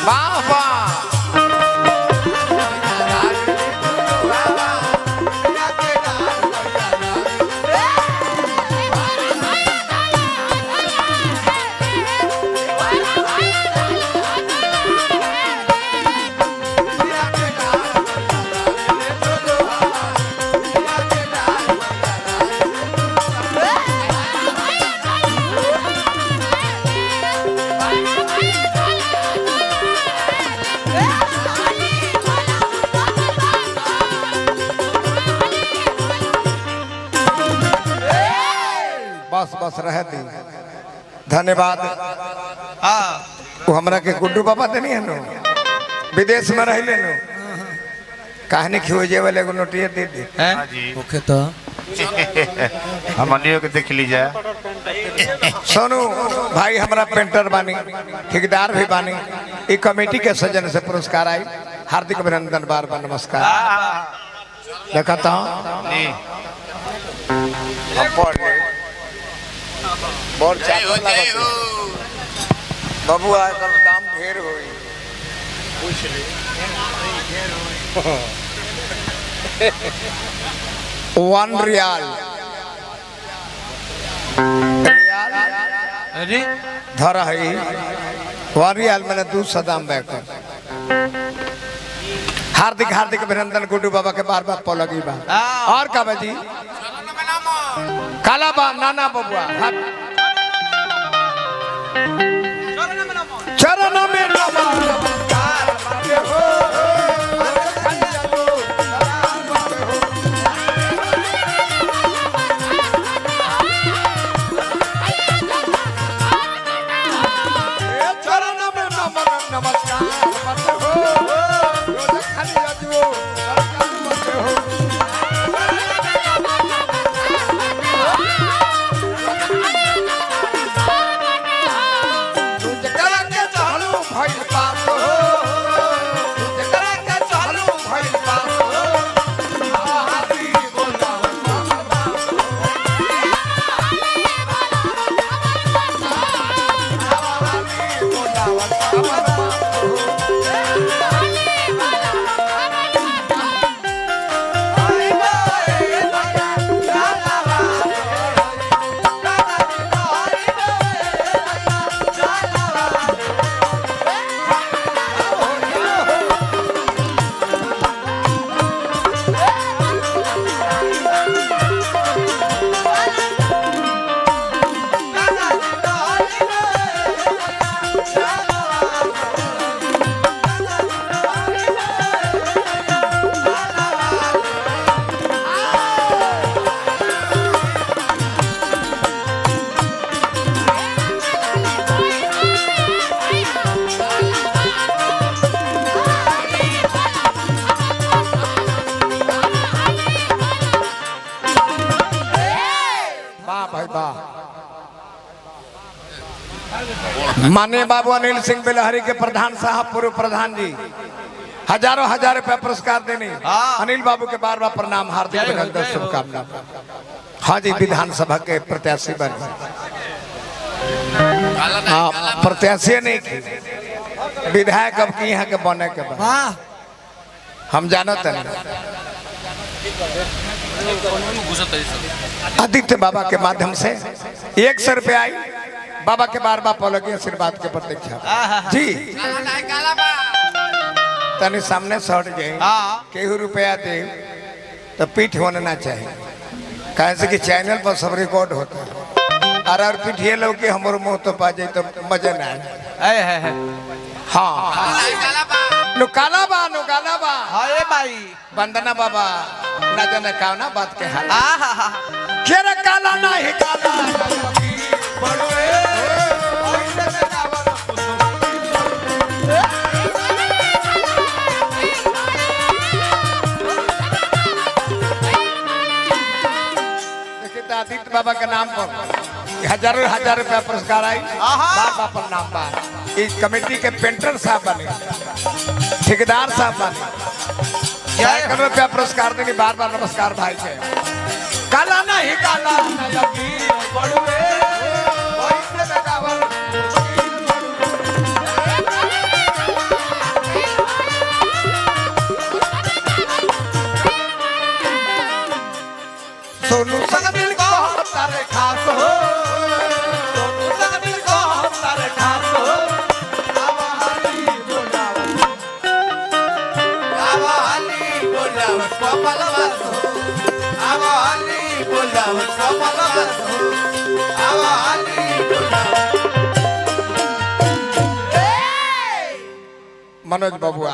वाह वाह बस बस रह दी धन्यवाद। वो हमरा के गुड्डू बाबा देनी है नो विदेश में रह ले नो कहानी खियोजे वाले को नोटिया दे दी ओके तो हमनियो के देख लीजिए। सोनू भाई हमारा पेंटर बानी ठेकेदार भी बानी एक कमेटी के सजन से पुरस्कार आई हार्दिक अभिनंदन बार बार नमस्कार देखता हूँ बाबू आकर दाम ढेर हुई वन रियाल धर है वन रियाल मैंने 200 दाम बैक हार्दिक हार्दिक अभिनंदन गुड्डू बाबा के बार बार पौलगी बा और का बाजी काला बा नाना बबुआ चरण में नमस्कार हो माननीय बाबू अनिल सिंह बिलहरी के प्रधान साहब पूर्व प्रधान जी हजारों हजार रुपया पुरस्कार देने अनिल बाबू के बार बार प्रणाम हार्दिक अभिनंदन शुभकामना। हाँ जी विधानसभा के प्रत्याशी बने हाँ प्रत्याशी नहीं की विधायक अब की यहाँ के बने के बाद हम जानते हैं आदित्य बाबा के माध्यम से 100 रुपया आई बाबा के बार बार पौलगी आशीर्वाद के प्रतीक्षा जी तनी सामने सट जाए केहू रुपया दे तो पीठ होना चाहिए कैसे कि चैनल पर सब रिकॉर्ड होता है और पीठिए लोग के हमारे मुंह तो पा जाए तो मजा ना आए हाँ नुकाला बा हाय भाई वंदना बाबा ना जाने का ना बात के हाल केरा काला ना ही काला आदित्य बाबा के नाम पर हजारों हजार रुपया पुरस्कार आई बाबा पर नाम बा इस कमेटी के पेंटर साहब बने ठेकेदार साहब बने 1 रुपया पुरस्कार देने बार बार नमस्कार भाई के काला नहीं काला खास हो दोनों जन मिल को हम तारे खास हो आवा हाली बोलावत कमल बस हो आवा हाली बोलावत कमल बस हो आवा हाली मनोज बबुआ